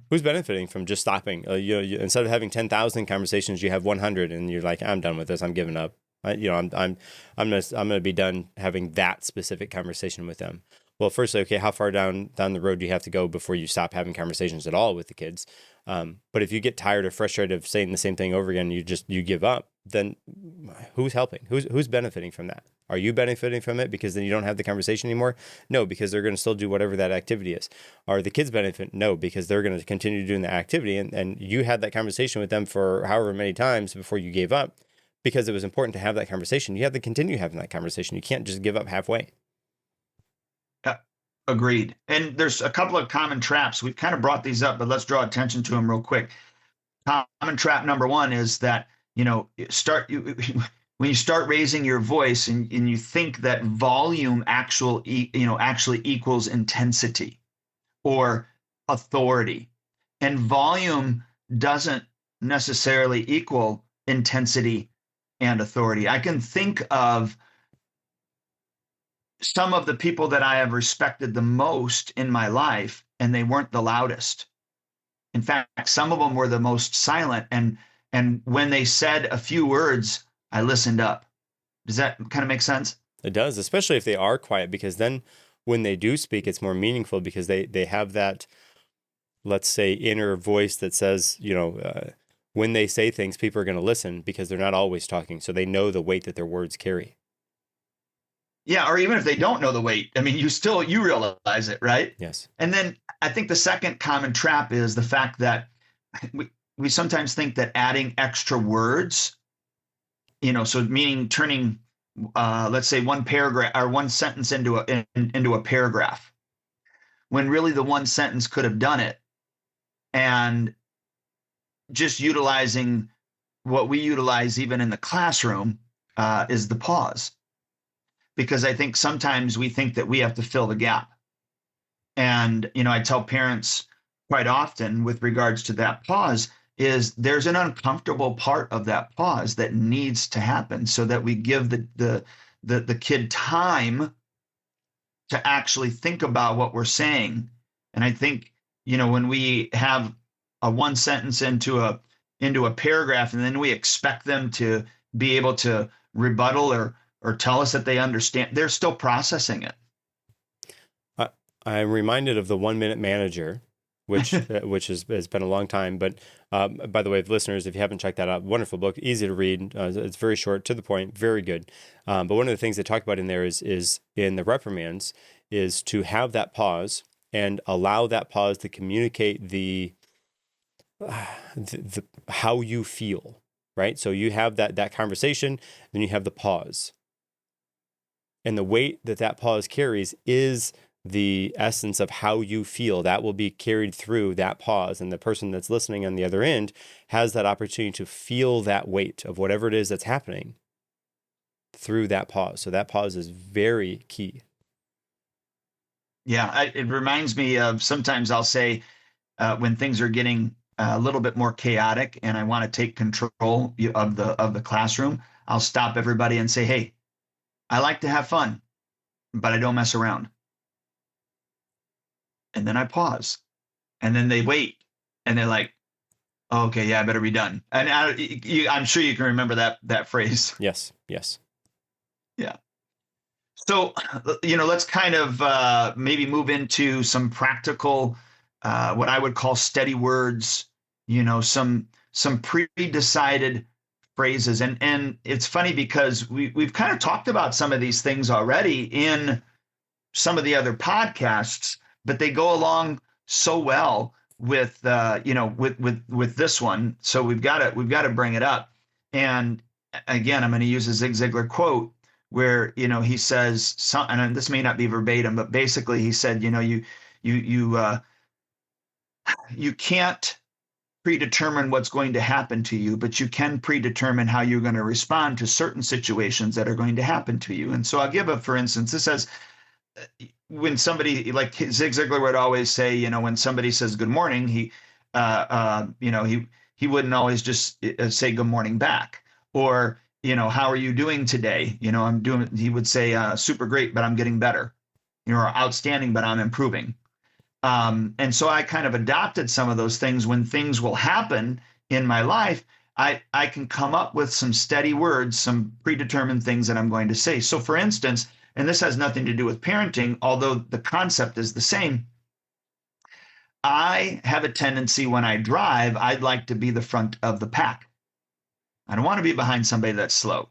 Who's benefiting from just stopping? Instead of having 10,000 conversations, you have 100, and you're like, I'm done with this. I'm giving up. I'm gonna be done having that specific conversation with them. Well, firstly, okay, how far down the road do you have to go before you stop having conversations at all with the kids? But if you get tired or frustrated of saying the same thing over again, you give up. Then who's helping? Who's benefiting from that? Are you benefiting from it because then you don't have the conversation anymore? No, because they're going to still do whatever that activity is. Are the kids benefit? No, because they're going to continue doing the activity, and you had that conversation with them for however many times before you gave up because it was important to have that conversation. You have to continue having that conversation. You can't just give up halfway. Agreed. And there's a couple of common traps. We've kind of brought these up, but let's draw attention to them real quick. Common trap number one is that, when you start raising your voice and you think that volume actually equals intensity or authority, and volume doesn't necessarily equal intensity and authority. I can think of some of the people that I have respected the most in my life, and they weren't the loudest. In fact, some of them were the most silent. And when they said a few words, I listened up. Does that kind of make sense? It does, especially if they are quiet, because then when they do speak, it's more meaningful because they have that, let's say, inner voice that says, when they say things, people are going to listen because they're not always talking. So they know the weight that their words carry. Yeah, or even if they don't know the weight, I mean, you realize it, right? Yes. And then I think the second common trap is the fact that we sometimes think that adding extra words, so meaning turning, let's say, one paragraph or one sentence into a paragraph, when really the one sentence could have done it, and just utilizing what we utilize even in the classroom is the pause. Because I think sometimes we think that we have to fill the gap. And, I tell parents quite often with regards to that pause is there's an uncomfortable part of that pause that needs to happen so that we give the kid time to actually think about what we're saying. And I think, when we have a one sentence into a paragraph and then we expect them to be able to rebuttal or tell us that they understand, they're still processing it. I'm reminded of the 1 Minute Manager, which has been a long time. But by the way, listeners, if you haven't checked that out, wonderful book, easy to read. It's very short, to the point, very good. But one of the things they talk about in there is in the reprimands is to have that pause and allow that pause to communicate the how you feel, right? So you have that conversation, then you have the pause. And the weight that pause carries is the essence of how you feel. That will be carried through that pause. And the person that's listening on the other end has that opportunity to feel that weight of whatever it is that's happening through that pause. So that pause is very key. Yeah, it reminds me of sometimes I'll say when things are getting a little bit more chaotic and I want to take control of the classroom, I'll stop everybody and say, hey, I like to have fun, but I don't mess around. And then I pause, and then they wait, and they're like, oh, okay, yeah, I better be done. And I'm sure you can remember that phrase. Yes. Yeah. So, let's kind of maybe move into some practical, what I would call steady words, some pre-decided phrases. And it's funny because we've kind of talked about some of these things already in some of the other podcasts, but they go along so well with with this one. So we've got to bring it up. And again, I'm going to use a Zig Ziglar quote where he says, and this may not be verbatim, but basically he said, you you can't predetermine what's going to happen to you, but you can predetermine how you're going to respond to certain situations that are going to happen to you. And so I'll give for instance, this says, when somebody, like Zig Ziglar would always say, when somebody says good morning, he wouldn't always just say good morning back, or how are you doing today? He would say super great, but I'm getting better, or outstanding, but I'm improving. And so I kind of adopted some of those things. When things will happen in my life, I can come up with some steady words, some predetermined things that I'm going to say. So for instance, and this has nothing to do with parenting, although the concept is the same, I have a tendency when I drive, I'd like to be the front of the pack. I don't want to be behind somebody that's slow.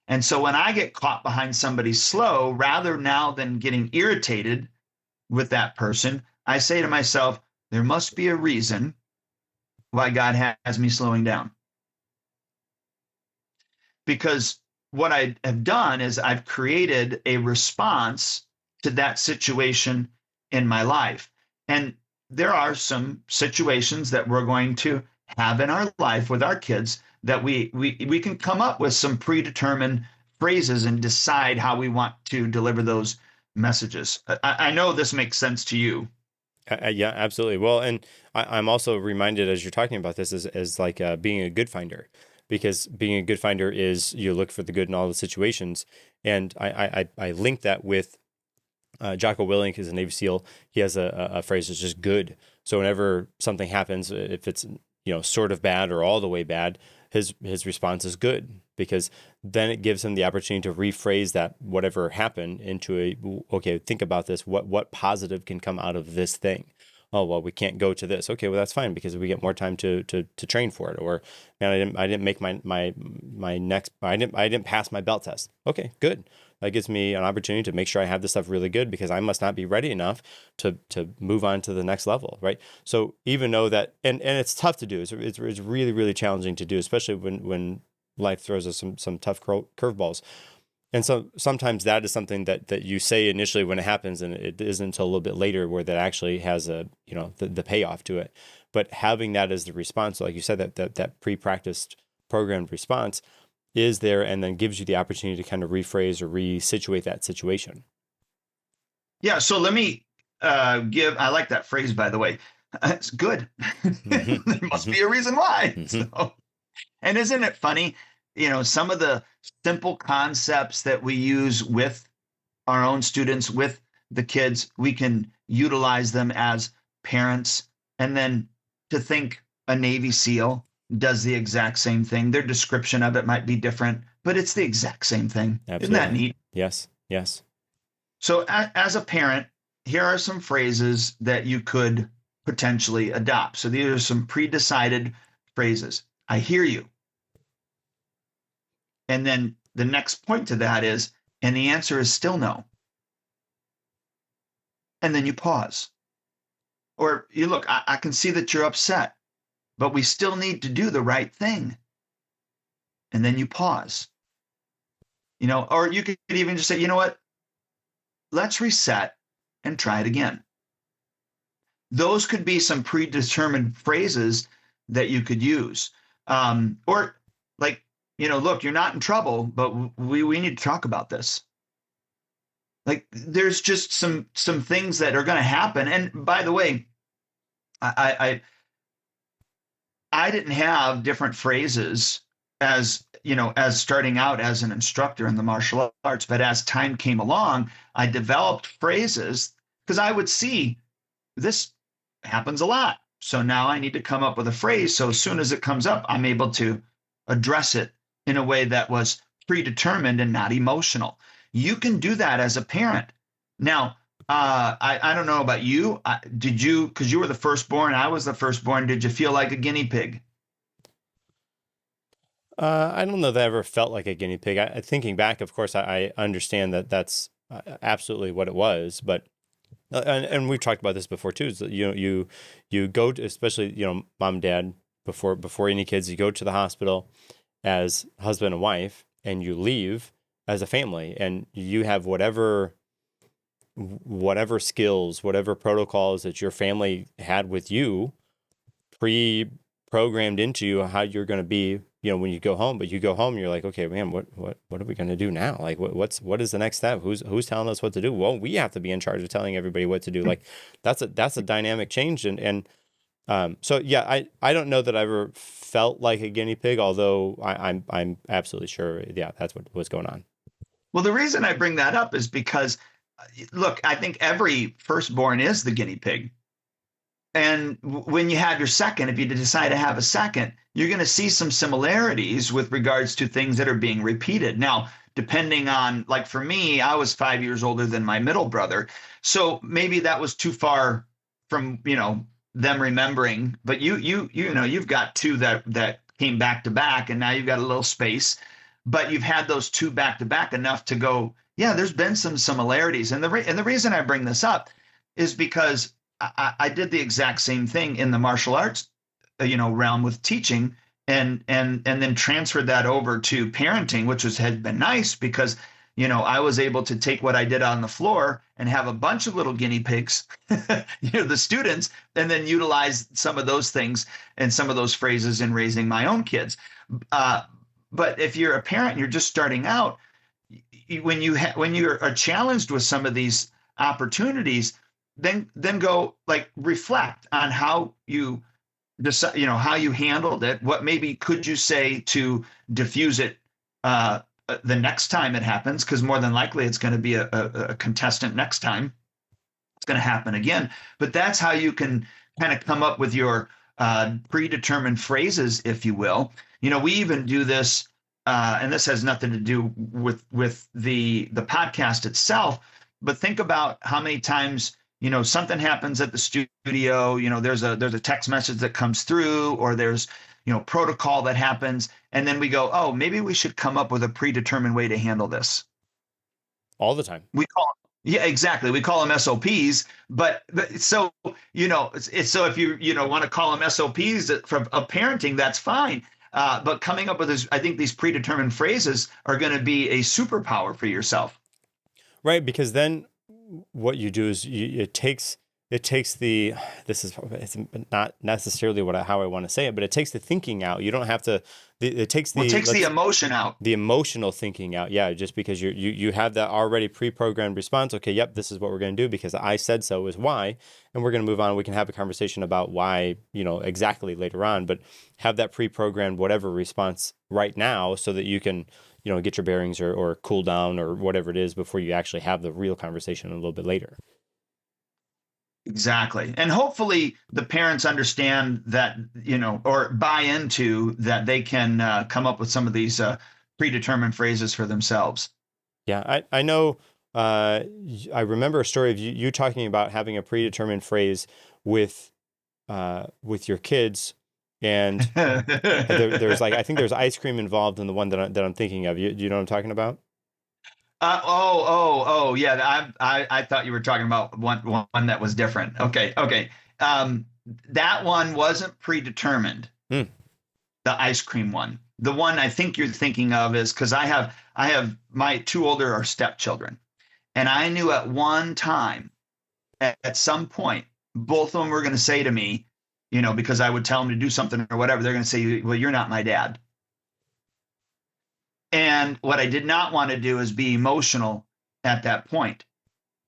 And so when I get caught behind somebody slow, rather now than getting irritated with that person, I say to myself, there must be a reason why God has me slowing down. Because what I have done is I've created a response to that situation in my life. And there are some situations that we're going to have in our life with our kids that we can come up with some predetermined phrases and decide how we want to deliver those messages. I know this makes sense to you. Yeah, absolutely. Well, and I'm also reminded as you're talking about this as like being a good finder, because being a good finder is you look for the good in all the situations. And I link that with Jocko Willink is a Navy SEAL. He has a phrase that's just good. So whenever something happens, if it's sort of bad or all the way bad, his response is good, because then it gives him the opportunity to rephrase that whatever happened into okay, think about this. What positive can come out of this thing? Oh, well, we can't go to this. Okay, well, that's fine, because we get more time to train for it. Or, man, I didn't make my next, I didn't pass my belt test. Okay, good. That gives me an opportunity to make sure I have this stuff really good, because I must not be ready enough to move on to the next level, right? So even though that, and it's tough to do, it's really, really challenging to do, especially when life throws us some tough curveballs. And so sometimes that is something that you say initially when it happens, and it isn't until a little bit later where that actually has the payoff to it. But having that as the response, like you said, that pre-practiced programmed response is there, and then gives you the opportunity to kind of rephrase or resituate that situation. Yeah. So let me I like that phrase, by the way. It's good. Mm-hmm. There must be a reason why. Mm-hmm. So, and isn't it funny? Some of the simple concepts that we use with our own students, with the kids, we can utilize them as parents. And then to think a Navy SEAL does the exact same thing. Their description of it might be different, but it's the exact same thing. Absolutely. Isn't that neat? Yes. So as a parent, here are some phrases that you could potentially adopt. So these are some pre-decided phrases. I hear you. And then the next point to that is, and the answer is still no. And then you pause. Or you look, I can see that you're upset, but we still need to do the right thing. And then you pause. Or you could even just say, you know what? Let's reset and try it again. Those could be some predetermined phrases that you could use. Or like, look, you're not in trouble, but we need to talk about this. Like, there's just some things that are going to happen. And by the way, I didn't have different phrases as starting out as an instructor in the martial arts, but as time came along, I developed phrases because I would see this happens a lot. So now I need to come up with a phrase. So as soon as it comes up, I'm able to address it in a way that was predetermined and not emotional. You can do that as a parent. Now, I don't know about you. Did you, because you were the firstborn, I was the firstborn, did you feel like a guinea pig? I don't know that I ever felt like a guinea pig. Thinking back, of course, I understand that that's absolutely what it was. But And we've talked about this before too. Is that, you go to, especially, mom and dad, before any kids, you go to the hospital as husband and wife, and you leave as a family, and you have whatever skills, whatever protocols that your family had with you pre-programmed into you, how you're going to be, when you go home. But you go home, you're like, okay, man, what are we going to do now? Like, what is the next step? Who's telling us what to do? Well, we have to be in charge of telling everybody what to do. Like, that's a dynamic change. So yeah, I don't know that I ever felt like a guinea pig, although I'm absolutely sure, yeah, that's what was going on. Well, the reason I bring that up is because, look, I think every firstborn is the guinea pig. And when you have your second, if you decide to have a second, you're going to see some similarities with regards to things that are being repeated. Now, depending on, like for me, I was 5 years older than my middle brother. So maybe that was too far from, them remembering. But you've got two that came back to back, and now you've got a little space. But you've had those two back to back enough to go, yeah, there's been some similarities. And the reason I bring this up is because I did the exact same thing in the martial arts, realm with teaching, and then transferred that over to parenting, which had been nice because, I was able to take what I did on the floor and have a bunch of little guinea pigs, the students, and then utilize some of those things and some of those phrases in raising my own kids. But if you're a parent, you're just starting out, when you're challenged with some of these opportunities, then go reflect on how you decide, how you handled it. What maybe could you say to diffuse it the next time it happens? Because more than likely it's going to be a contestant next time. It's going to happen again. But that's how you can kind of come up with your predetermined phrases, if you will. We even do this, and this has nothing to do with the podcast itself. But think about how many times something happens at the studio, there's a text message that comes through, or there's, protocol that happens. And then we go, oh, maybe we should come up with a predetermined way to handle this. All the time. Yeah, exactly. We call them SOPs, but so, so if you, want to call them SOPs from parenting, that's fine. But coming up with this, I think these predetermined phrases are going to be a superpower for yourself. Right. Because then what you do is it takes it's not necessarily how I want to say it, but it takes the thinking out. You don't have to, it takes the emotion out, the emotional thinking out. Yeah. Just because you have that already pre-programmed response. Okay. Yep. This is what we're going to do because I said so is why, and we're going to move on. We can have a conversation about why, exactly later on, but have that pre-programmed whatever response right now so that you can, get your bearings or cool down or whatever it is before you actually have the real conversation a little bit later. Exactly. And hopefully the parents understand that, or buy into that they can come up with some of these predetermined phrases for themselves. Yeah, I know. I remember a story of you talking about having a predetermined phrase with your kids. And there's I think there's ice cream involved in the one that I'm thinking of. You know what I'm talking about? Yeah. I thought you were talking about one that was different. Okay. That one wasn't predetermined. The ice cream one. The one I think you're thinking of is because I have my two older are stepchildren, and I knew at one time, at some point, both of them were going to say to me, because I would tell them to do something or whatever, they're going to say, well, you're not my dad. And what I did not want to do is be emotional at that point.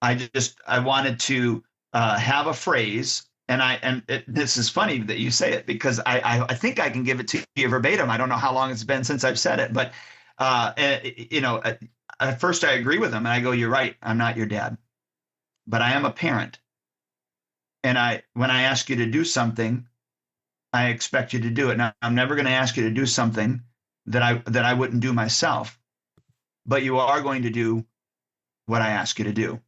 I wanted to have a phrase, and this is funny that you say it because I think I can give it to you verbatim. I don't know how long it's been since I've said it, but at first I agree with him, and I go, "You're right. I'm not your dad, but I am a parent, and when I ask you to do something, I expect you to do it. Now, I'm never going to ask you to do something that I wouldn't do myself, but you are going to do what I ask you to do."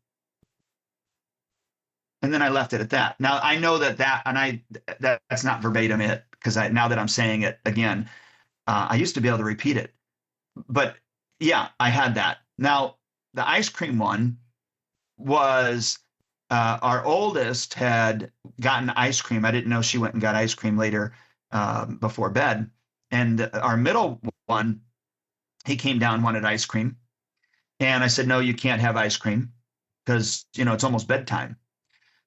And then I left it at that. Now I know that's not verbatim it, because now that I'm saying it again, I used to be able to repeat it, but yeah, I had that. Now the ice cream one was our oldest had gotten ice cream. I didn't know she went and got ice cream later before bed. And our middle one, he came down, wanted ice cream. And I said, no, you can't have ice cream because, it's almost bedtime.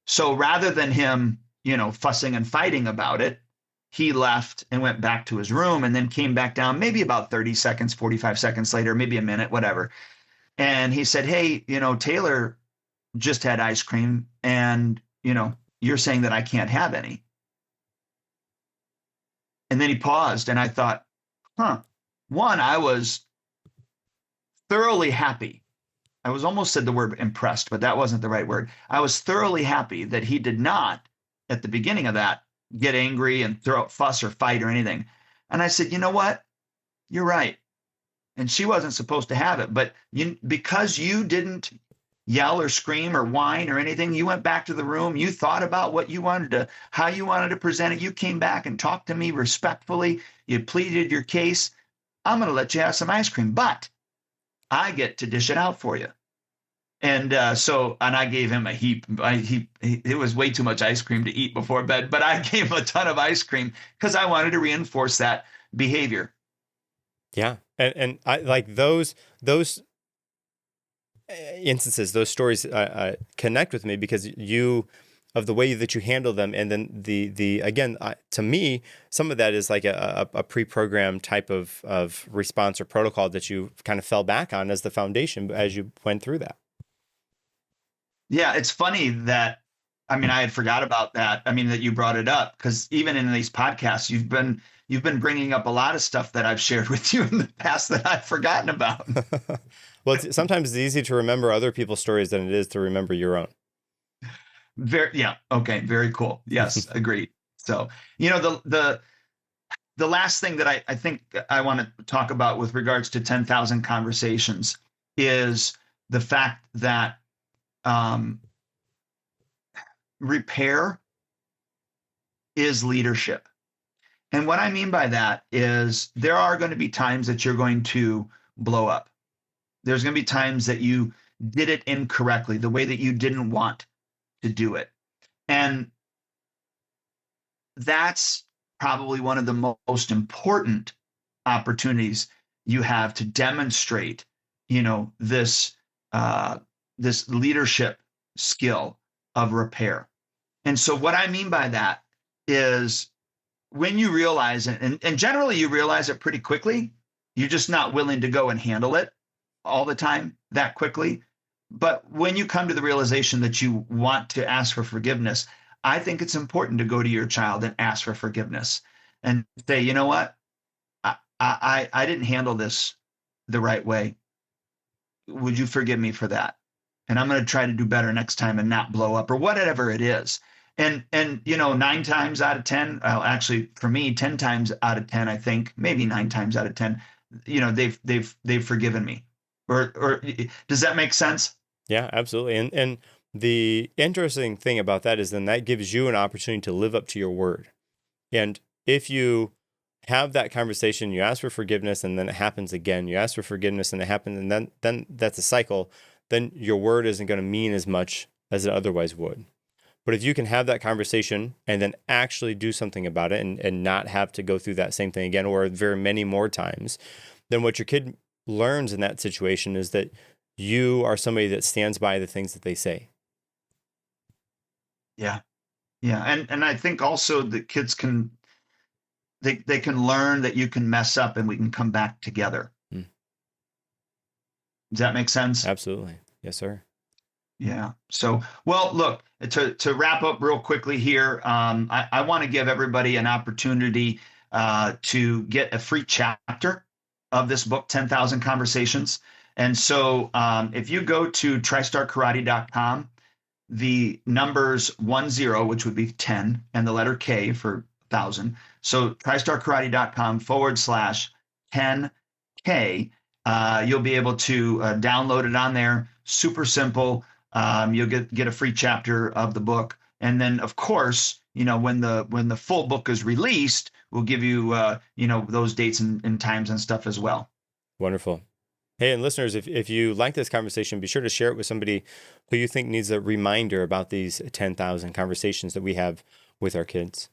So rather than him, fussing and fighting about it, he left and went back to his room and then came back down maybe about 30 seconds, 45 seconds later, maybe a minute, whatever. And he said, hey, Taylor just had ice cream and, you're saying that I can't have any. And then he paused and I thought, one, I was thoroughly happy. I was almost said the word impressed, but that wasn't the right word. I was thoroughly happy that he did not, at the beginning of that, get angry and throw a fuss or fight or anything. And I said, you know what? You're right. And she wasn't supposed to have it. But because you didn't yell or scream or whine or anything, you went back to the room. You thought about how you wanted to present it. You came back and talked to me respectfully. You pleaded your case. I'm going to let you have some ice cream, but I get to dish it out for you. And I gave him a heap. It was way too much ice cream to eat before bed, but I gave him a ton of ice cream because I wanted to reinforce that behavior. Yeah. And I like those instances, those stories connect with me because of the way that you handle them. And then again, to me, some of that is like a pre-programmed type of response or protocol that you kind of fell back on as the foundation as you went through that. Yeah, it's funny that, I had forgot about that. That you brought it up because even in these podcasts, you've been bringing up a lot of stuff that I've shared with you in the past that I've forgotten about. Well, sometimes it's easy to remember other people's stories than it is to remember your own. Okay. Very cool. Yes, agreed. So, the last thing that I think I want to talk about with regards to 10,000 conversations is the fact that repair is leadership. And what I mean by that is there are going to be times that you're going to blow up. There's going to be times that you did it incorrectly, the way that you didn't want to do it. And that's probably one of the most important opportunities you have to demonstrate, this leadership skill of repair. And so what I mean by that is when you realize it, and generally you realize it pretty quickly, you're just not willing to go and handle it all the time that quickly. But when you come to the realization that you want to ask for forgiveness, I think it's important to go to your child and ask for forgiveness and say, you know what? I didn't handle this the right way. Would you forgive me for that? And I'm going to try to do better next time and not blow up or whatever it is. And 9 times out of 10, well, actually for me, 10 times out of 10, I think maybe 9 times out of 10, they've forgiven me. Or does that make sense? Yeah, absolutely. And the interesting thing about that is then that gives you an opportunity to live up to your word. And if you have that conversation, you ask for forgiveness and then it happens again, you ask for forgiveness and it happens, and then that's a cycle, then your word isn't going to mean as much as it otherwise would. But if you can have that conversation and then actually do something about it and not have to go through that same thing again or very many more times, then what your kid learns in that situation is that you are somebody that stands by the things that they say. Yeah. Yeah. And I think also the kids can, they can learn that you can mess up and we can come back together. Does that make sense? Absolutely. Yes, sir. Yeah. So, well, look, to wrap up real quickly here, I want to give everybody an opportunity to get a free chapter of this book, 10,000 Conversations. And so if you go to tristarkarate.com, the numbers 10, which would be 10, and the letter K for 1,000. So tristarkarate.com/10K. You'll be able to download it on there. Super simple. You'll get a free chapter of the book. And then, of course, when the full book is released, we'll give you, those dates and times and stuff as well. Wonderful. Hey, and listeners, if you like this conversation, be sure to share it with somebody who you think needs a reminder about these 10,000 conversations that we have with our kids.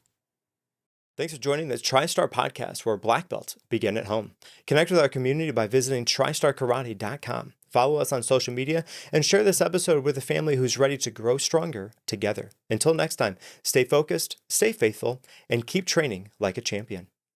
Thanks for joining the TriStar podcast, where black belts begin at home. Connect with our community by visiting tristarkarate.com. Follow us on social media and share this episode with a family who's ready to grow stronger together. Until next time, stay focused, stay faithful, and keep training like a champion.